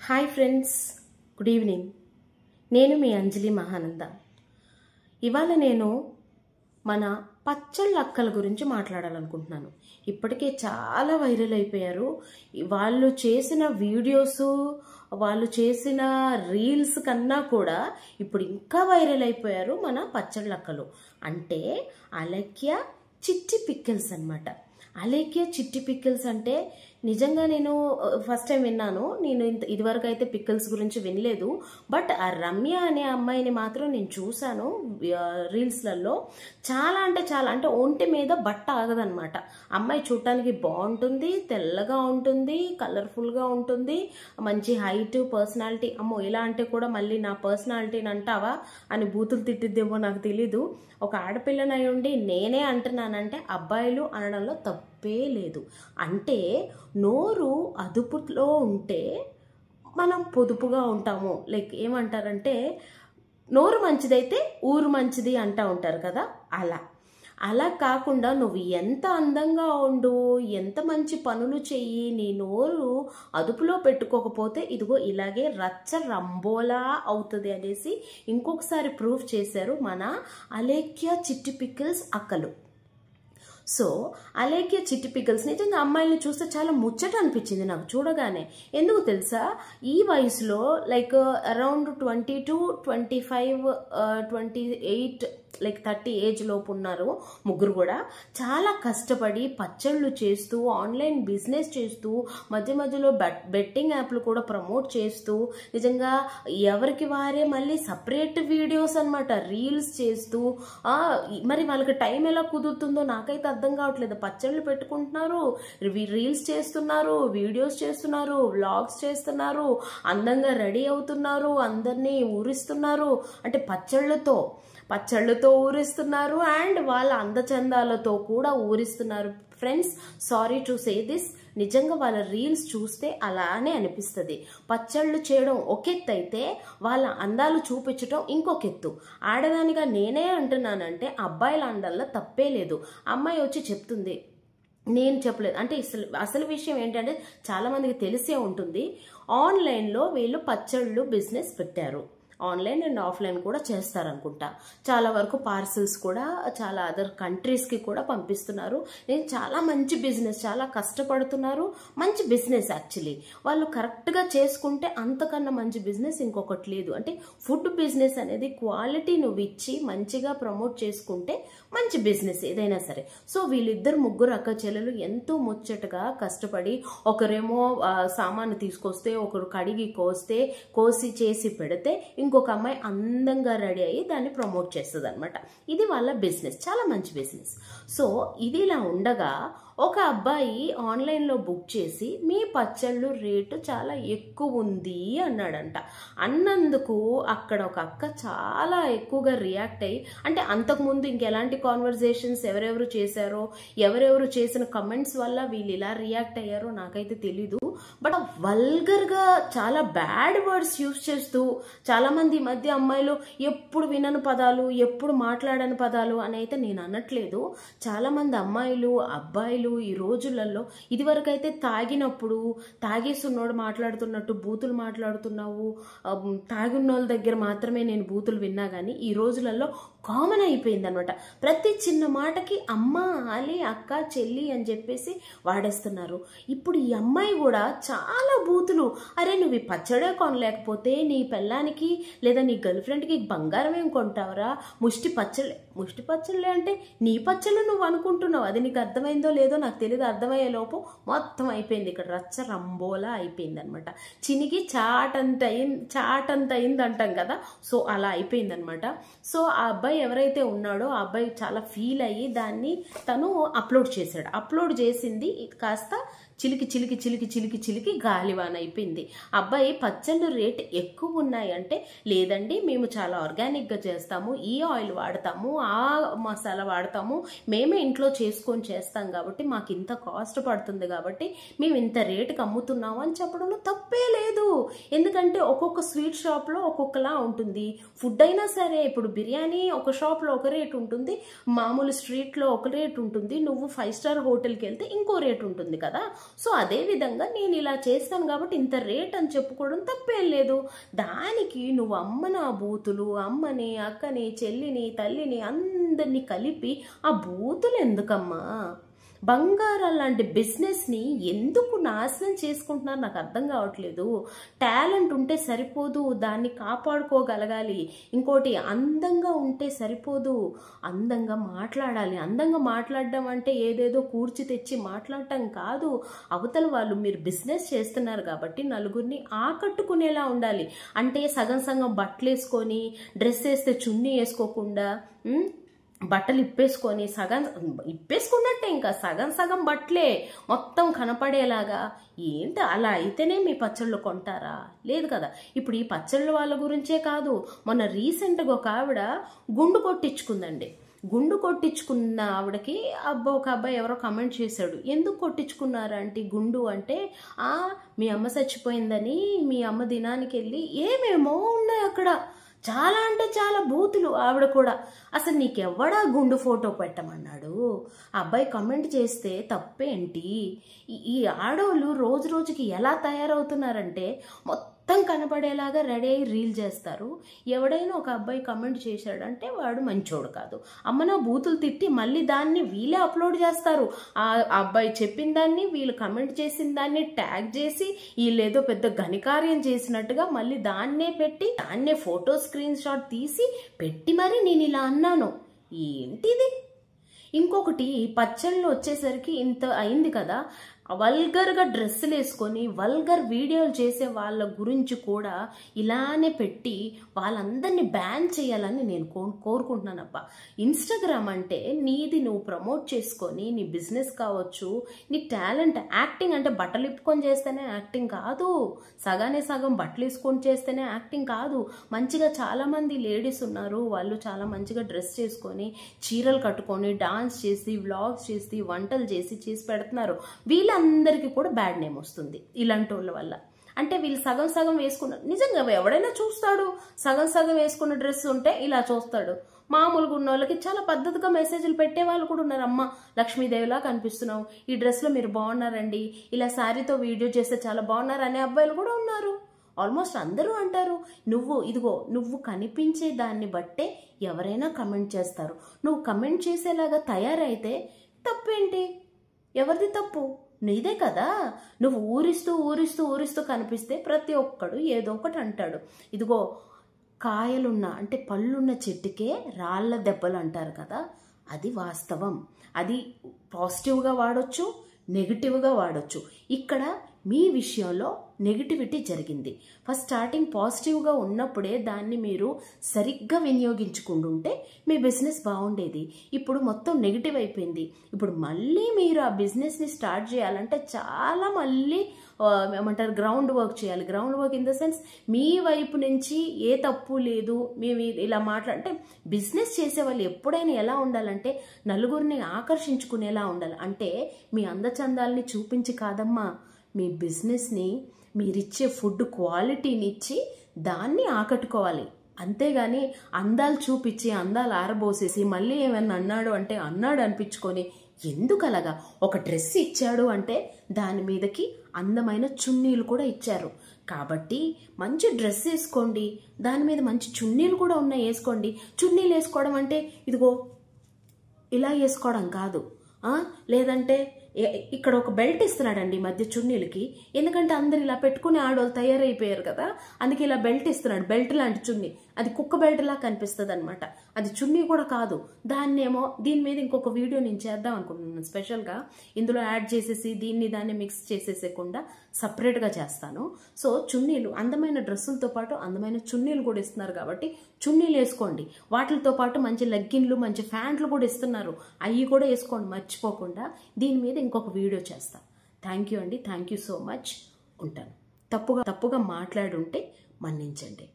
Hi friends, good evening. నేను మీ అంజలి మహానంద. ఇవాళ నేను మన పచ్చళ్ళ అక్కల గురించి మాట్లాడాలనుకుంటున్నాను. ఇప్పటికే చాలా వైరల్ అయిపోయారు. వాళ్ళు చేసిన వీడియోస్, వాళ్ళు చేసిన రీల్స్ కన్నా కూడా ఇప్పుడు ఇంకా వైరల్ అయిపోయారు మన పచ్చళ్ళ అక్కలు. అంటే అలెక్య చిట్టి పికిల్స్ అన్నమాట. అలేఖ్య చిట్టి పికిల్స్ అంటే నిజంగా నేను ఫస్ట్ టైం విన్నాను. నేను ఇదివరకు అయితే పికిల్స్ గురించి వినలేదు. బట్ ఆ రమ్య అనే అమ్మాయిని మాత్రం నేను చూశాను రీల్స్లలో. చాలా అంటే ఒంటి మీద బట్ట ఆగదనమాట. అమ్మాయి చూడటానికి బాగుంటుంది, తెల్లగా ఉంటుంది, కలర్ఫుల్గా ఉంటుంది, మంచి హైట్, పర్సనాలిటీ. అమ్మో, ఇలా అంటే కూడా మళ్ళీ నా పర్సనాలిటీని అంటావా అని బూతులు తిట్టిద్దేమో నాకు తెలీదు. ఒక ఆడపిల్లని అయి ఉండి నేనే అంటున్నానంటే అబ్బాయిలు అనడంలో తప్పే లేదు. అంటే నోరు అదుపులో ఉంటే మనం పొదుపుగా ఉంటాము. లైక్ ఏమంటారంటే నోరు మంచిదైతే ఊరు మంచిది అంటూ ఉంటారు కదా, అలా కాకుండా నువ్వు ఎంత అందంగా ఉండు, ఎంత మంచి పనులు చెయ్యి, నీ నోరు అదుపులో పెట్టుకోకపోతే ఇదిగో ఇలాగే రచ్చ రంబోలా అవుతుంది అనేసి ఇంకొకసారి ప్రూఫ్ చేశారు మన అలేఖ్య చిట్టి పికిల్స్ అక్కలు. సో అలేఖ్య చిట్టి పికిల్స్ నిజంగా అమ్మాయిని చూస్తే చాలా ముచ్చట అనిపించింది నాకు చూడగానే. ఎందుకు తెలుసా, ఈ వయసులో లైక్ అరౌండ్ 22, 25, 28 లైక్ 30 ఏజ్ లోపు ఉన్నారు ముగ్గురు కూడా. చాలా కష్టపడి పచ్చళ్ళు చేస్తూ, ఆన్లైన్ బిజినెస్ చేస్తూ, మధ్య మధ్యలో బెట్టింగ్ యాప్లు కూడా ప్రమోట్ చేస్తూ, నిజంగా ఎవరికి వారే మళ్ళీ సపరేట్ వీడియోస్ అన్నమాట, రీల్స్ చేస్తూ. మరి వాళ్ళకి టైం ఎలా కుదురుతుందో నాకైతే అర్థం కావట్లేదు. పచ్చళ్ళు పెట్టుకుంటున్నారు, రీల్స్ చేస్తున్నారు, వీడియోస్ చేస్తున్నారు, వ్లాగ్స్ చేస్తున్నారు, అందంగా రెడీ అవుతున్నారు, అందరినీ ఊరిస్తున్నారు. అంటే పచ్చళ్ళతో ఊరిస్తున్నారు అండ్ వాళ్ళ అందచందాలతో కూడా ఊరిస్తున్నారు. Friends, sorry to say this, నిజంగా వాళ్ళ రీల్స్ చూస్తే అలానే అనిపిస్తుంది. పచ్చళ్ళు చేయడం ఒక ఎత్తు అయితే వాళ్ళ అందాలు చూపించడం ఇంకొక ఎత్తు. ఆడదానిగా నేనే అంటున్నానంటే అబ్బాయిల అందాల్లో తప్పే లేదు. అమ్మాయి వచ్చి చెప్తుంది, నేను చెప్పలేదు అంటే అసలు విషయం ఏంటంటే చాలా మందికి తెలిసే ఉంటుంది. ఆన్లైన్లో వీళ్ళు పచ్చళ్ళు బిజినెస్ పెట్టారు. ఆన్లైన్ అండ్ ఆఫ్లైన్ కూడా చేస్తారనుకుంటా. చాలా వరకు పార్సిల్స్ కూడా చాలా అదర్ కంట్రీస్కి కూడా పంపిస్తున్నారు. నేను చాలా మంచి బిజినెస్, చాలా కష్టపడుతున్నారు, మంచి బిజినెస్. యాక్చువల్లీ వాళ్ళు కరెక్ట్గా చేసుకుంటే అంతకన్నా మంచి బిజినెస్ ఇంకొకటి లేదు. అంటే ఫుడ్ బిజినెస్ అనేది క్వాలిటీ నువ్వు ఇచ్చి మంచిగా ప్రమోట్ చేసుకుంటే మంచి బిజినెస్ ఏదైనా సరే. సో వీళ్ళిద్దరు ముగ్గురు అక్క చెల్లెలు ఎంతో ముచ్చటగా కష్టపడి, ఒకరేమో సామాను తీసుకొస్తే, ఒకరు కడిగి కోసి చేసి పెడితే, ఇంకొక అమ్మాయి అందంగా రెడీ అయ్యి దాన్ని ప్రమోట్ చేస్తుంది అనమాట. ఇది వాళ్ళ బిజినెస్, చాలా మంచి బిజినెస్. సో ఇది ఇలా ఉండగా ఒక అబ్బాయి ఆన్లైన్లో బుక్ చేసి మీ పచ్చళ్ళు రేటు చాలా ఎక్కువ ఉంది అన్నాడంట. అన్నందుకు అక్కడ ఒక అక్క చాలా ఎక్కువగా రియాక్ట్ అయ్యి, అంటే అంతకుముందు ఇంకెలాంటి కాన్వర్జేషన్స్ ఎవరెవరు చేశారో, ఎవరెవరు చేసిన కమెంట్స్ వల్ల వీళ్ళు ఇలా రియాక్ట్ అయ్యారో నాకైతే తెలీదు. బట్ వల్గర్గా చాలా బ్యాడ్ వర్డ్స్ యూజ్ చేస్తూ, చాలా మంది ఈ మధ్య అమ్మాయిలు ఎప్పుడు వినని పదాలు, ఎప్పుడు మాట్లాడని పదాలు అని అయితే నేను అనట్లేదు. చాలా మంది అమ్మాయిలు, అబ్బాయిలు ఈ రోజులలో, ఇదివరకు అయితే తాగినప్పుడు తాగేసున్నోడు మాట్లాడుతున్నట్టు బూతులు మాట్లాడుతున్నావు, తాగున్నోళ్ళ దగ్గర మాత్రమే నేను బూతులు విన్నా, కానీ ఈ రోజులలో కామన్ అయిపోయింది అనమాట. ప్రతి చిన్న మాటకి అమ్మ, అలీ, అక్క, చెల్లి అని చెప్పేసి వాడేస్తున్నారు. ఇప్పుడు ఈ అమ్మాయి కూడా చాలా బూతులు. అరే నువ్వు ఈ పచ్చడే కొనలేకపోతే నీ పెళ్ళానికి లేదా నీ గర్ల్ ఫ్రెండ్కి బంగారం ఏం కొంటావురా, ముష్టి పచ్చళ్ళే అంటే నీ పచ్చళ్ళు నువ్వు అనుకుంటున్నావు. అది నీకు అర్థమైందో లేదో నాకు తెలియదు. అర్థమయ్యే లోపు మొత్తం అయిపోయింది, ఇక్కడ రచ్చ రంబోలా అయిపోయింది అనమాట. చినిగి చాటంత అయింది అంటాం కదా, సో అలా అయిపోయింది అనమాట. సో ఆ అబ్బాయి ఎవరైతే ఉన్నాడో ఆ అబ్బాయి చాలా ఫీల్ అయ్యి దాన్ని తను అప్లోడ్ చేశాడు. అప్లోడ్ చేసింది కాస్త చిలికి గాలివాన అయిపోయింది. అబ్బాయి పచ్చళ్ళు రేట్ ఎక్కువ ఉన్నాయంటే, లేదండి మేము చాలా ఆర్గానిక్గా చేస్తాము, ఈ ఆయిల్ వాడతాము, ఆ మసాలా వాడతాము, మేమే ఇంట్లో చేసుకొని చేస్తాం కాబట్టి మాకు ఇంత కాస్ట్ పడుతుంది కాబట్టి మేము ఇంత రేటుకి అమ్ముతున్నాము అని చెప్పడంలో తప్పే లేదు. ఎందుకంటే ఒక్కొక్క స్వీట్ షాప్లో ఒక్కొక్కలా ఉంటుంది. ఫుడ్ అయినా సరే, ఇప్పుడు బిర్యానీ ఒక షాప్లో ఒక రేట్ ఉంటుంది, మామూలు స్ట్రీట్లో ఒక రేట్ ఉంటుంది, నువ్వు 5 స్టార్ హోటల్కి వెళ్తే ఇంకో రేట్ ఉంటుంది కదా. సో అదే విధంగా నేను ఇలా చేస్తాను కాబట్టి ఇంత రేట్ అని చెప్పుకోవడం తప్పేం లేదు. దానికి నువ్వు అమ్మని ఆ బూతులు, అమ్మని, అక్కని, చెల్లిని, తల్లిని అందరినీ కలిపి ఆ బూతులు ఎందుకమ్మా? బంగారం లాంటి బిజినెస్ని ఎందుకు నాశనం చేసుకుంటున్నారు నాకు అర్థం కావట్లేదు. టాలెంట్ ఉంటే సరిపోదు, దాన్ని కాపాడుకోగలగాలి. ఇంకోటి, అందంగా ఉంటే సరిపోదు, అందంగా మాట్లాడాలి. అందంగా మాట్లాడడం అంటే ఏదేదో కూర్చి తెచ్చి మాట్లాడటం కాదు. అవతల వాళ్ళు మీరు బిజినెస్ చేస్తున్నారు కాబట్టి నలుగురిని ఆకట్టుకునేలా ఉండాలి. అంటే సగం సగం బట్టలు వేసుకొని, డ్రెస్ వేస్తే చున్నీ వేసుకోకుండా, బట్టలు ఇప్పేసుకొని ఇప్పేసుకున్నట్టే ఇంకా సగం సగం బట్టలే మొత్తం కనపడేలాగా. ఏంటి అలా అయితేనే మీ పచ్చళ్ళు కొంటారా? లేదు కదా. ఇప్పుడు ఈ పచ్చళ్ళ వాళ్ళ గురించే కాదు, మొన్న రీసెంట్గా ఒక ఆవిడ గుండు కొట్టించుకుందండి. గుండు కొట్టించుకున్న ఆవిడకి ఒక అబ్బాయి ఎవరో కమెంట్ చేశాడు, ఎందుకు కొట్టించుకున్నారంటే గుండు అంటే, మీ అమ్మ చచ్చిపోయిందని మీ అమ్మ దినానికి వెళ్ళి ఏమేమో ఉన్నాయి అక్కడ. చాలా అంటే చాలా బూతులు. ఆవిడ కూడా అసలు నీకెవ్వడా గుండు ఫోటో పెట్టమన్నాడు? ఆ అబ్బాయి కమెంట్ చేస్తే తప్పేంటి? ఈ ఆడవాళ్ళు రోజు రోజుకి ఎలా తయారవుతున్నారంటే మొత్తం కనపడేలాగా రెడీ అయ్యి రీల్ చేస్తారు. ఎవడైనా ఒక అబ్బాయి కమెంట్ చేశాడంటే వాడు మంచోడు కాదు. అమ్మ నా బూతులు తిట్టి మళ్ళీ దాన్ని వీళ్ళే అప్లోడ్ చేస్తారు. ఆ అబ్బాయి చెప్పిన దాన్ని వీళ్ళు కమెంట్ చేసిన దాన్ని ట్యాగ్ చేసి వీళ్ళేదో పెద్ద ఘనికార్యం చేసినట్టుగా మళ్ళీ దాన్నే పెట్టి దాన్నే ఫోటో స్క్రీన్ షాట్ తీసి పెట్టి మరి నేను ఇలా అన్నాను. ఏంటిది? ఇంకొకటి, పచ్చళ్ళు వచ్చేసరికి ఇంత అయింది కదా, వల్గర్గా డ్రెస్సులు వేసుకొని వల్గర్ వీడియోలు చేసే వాళ్ళ గురించి కూడా ఇలానే పెట్టి వాళ్ళందరినీ బ్యాన్ చేయాలని నేను కోరుకుంటున్నానబ్బా. ఇన్స్టాగ్రామ్ అంటే నీది నువ్వు ప్రమోట్ చేసుకొని, నీ బిజినెస్ కావచ్చు, నీ టాలెంట్. యాక్టింగ్ అంటే బట్టలు ఇప్పుకొని చేస్తేనే యాక్టింగ్ కాదు, సగానే సగం బట్టలు వేసుకొని చేస్తేనే యాక్టింగ్ కాదు. మంచిగా చాలామంది లేడీస్ ఉన్నారు, వాళ్ళు చాలా మంచిగా డ్రెస్ చేసుకొని చీరలు కట్టుకొని డాన్స్ చేసి వ్లాగ్స్ చేసి వంటలు చేసి పెడుతున్నారు. వీళ్ళందరికీ కూడా బ్యాడ్ నేమ్ వస్తుంది ఇలాంటి వాళ్ళ వల్ల. అంటే వీళ్ళు సగం సగం వేసుకున్న, నిజంగా ఎవడైనా చూస్తాడు, సగం సగం వేసుకున్న డ్రెస్ ఉంటే ఇలా చూస్తాడు. మామూలుగా ఉన్న వాళ్ళకి చాలా పద్ధతిగా మెసేజ్లు పెట్టే వాళ్ళు కూడా ఉన్నారు. అమ్మ లక్ష్మీదేవిలా కనిపిస్తున్నావు, ఈ డ్రెస్లో మీరు బాగున్నారండి, ఇలా శారీతో వీడియో చేస్తే చాలా బాగున్నారు అనే అబ్బాయిలు కూడా ఉన్నారు. ఆల్మోస్ట్ అందరూ అంటారు, నువ్వు కనిపించే దాన్ని బట్టే ఎవరైనా కమెంట్ చేస్తారు. నువ్వు కమెంట్ చేసేలాగా తయారైతే తప్పేంటి? ఎవరిది తప్పు? నీదే కదా. నువ్వు ఊరిస్తూ కనిపిస్తే ప్రతి ఒక్కడు ఏదో ఒకటి అంటాడు. కాయలున్న అంటే పళ్ళున్న చెట్టుకే రాళ్ళ దెబ్బలు అంటారు కదా, అది వాస్తవం. అది పాజిటివ్గా వాడొచ్చు, నెగిటివ్గా వాడొచ్చు. ఇక్కడ మీ విషయంలో నెగిటివిటీ జరిగింది. ఫస్ట్ స్టార్టింగ్ పాజిటివ్గా ఉన్నప్పుడే దాన్ని మీరు సరిగ్గా వినియోగించుకుంటుంటే మీ బిజినెస్ బాగుండేది. ఇప్పుడు మొత్తం నెగిటివ్ అయిపోయింది. ఇప్పుడు మళ్ళీ మీరు ఆ బిజినెస్ని స్టార్ట్ చేయాలంటే చాలా మళ్ళీ ఏమంటారు, గ్రౌండ్ వర్క్ చేయాలి. Ground work in the sense మీ వైపు నుంచి ఏ తప్పు లేదు. మేము ఇలా అంటే బిజినెస్ చేసే వాళ్ళు ఎప్పుడైనా ఎలా ఉండాలంటే నలుగురిని ఆకర్షించుకునేలా ఉండాలి. అంటే మీ అందచందాలని చూపించి కాదమ్మా, మీ బిజినెస్ని మీరిచ్చే ఫుడ్ క్వాలిటీని ఇచ్చి దాన్ని ఆకట్టుకోవాలి. అంతేగాని అందాలు చూపించి అందాలు ఆరబోసేసి మళ్ళీ ఏమన్నా అన్నాడు అంటే అన్నాడు అనిపించుకొని ఎందుకు అలాగా? ఒక డ్రెస్ ఇచ్చాడు అంటే దాని మీదకి అందమైన చున్నీలు కూడా ఇచ్చారు కాబట్టి మంచి డ్రెస్ వేసుకోండి, దాని మీద మంచి చున్నీలు కూడా ఉన్నాయి వేసుకోండి. చున్నీలు వేసుకోవడం అంటే ఇలా వేసుకోవడం కాదు. లేదంటే ఇక్కడ ఒక బెల్ట్ ఇస్తున్నాడండి ఈ మధ్య చున్నీలకి, ఎందుకంటే అందరు ఇలా పెట్టుకుని ఆడవాళ్ళు తయారైపోయారు కదా, అందుకే ఇలా బెల్ట్ ఇస్తున్నాడు. బెల్ట్ లాంటి చున్నీ, అది కుక్క బెల్ట్ లా కనిపిస్తుంది అనమాట. అది చున్నీ కూడా కాదు. దాన్నేమో దీని మీద ఇంకొక వీడియో నేను చేద్దాం అనుకుంటున్నాను స్పెషల్గా. ఇందులో యాడ్ చేసేసి దాన్ని మిక్స్ చేసేసేకుండా సపరేట్గా చేస్తాను. సో చున్నీలు, అందమైన డ్రెస్సులతో పాటు అందమైన చున్నీలు కూడా ఇస్తున్నారు కాబట్టి చున్నీలు వేసుకోండి. వాటితో పాటు మంచి లెగ్గిన్లు, మంచి ప్యాంట్లు కూడా ఇస్తున్నారు, అవి కూడా వేసుకోండి మర్చిపోకుండా. దీని మీద ఇంకొక వీడియో చేస్తా. థ్యాంక్ యూ అండి, థ్యాంక్ యూ సో మచ్. ఉంటాను. తప్పుగా మాట్లాడుంటే మన్నించండి.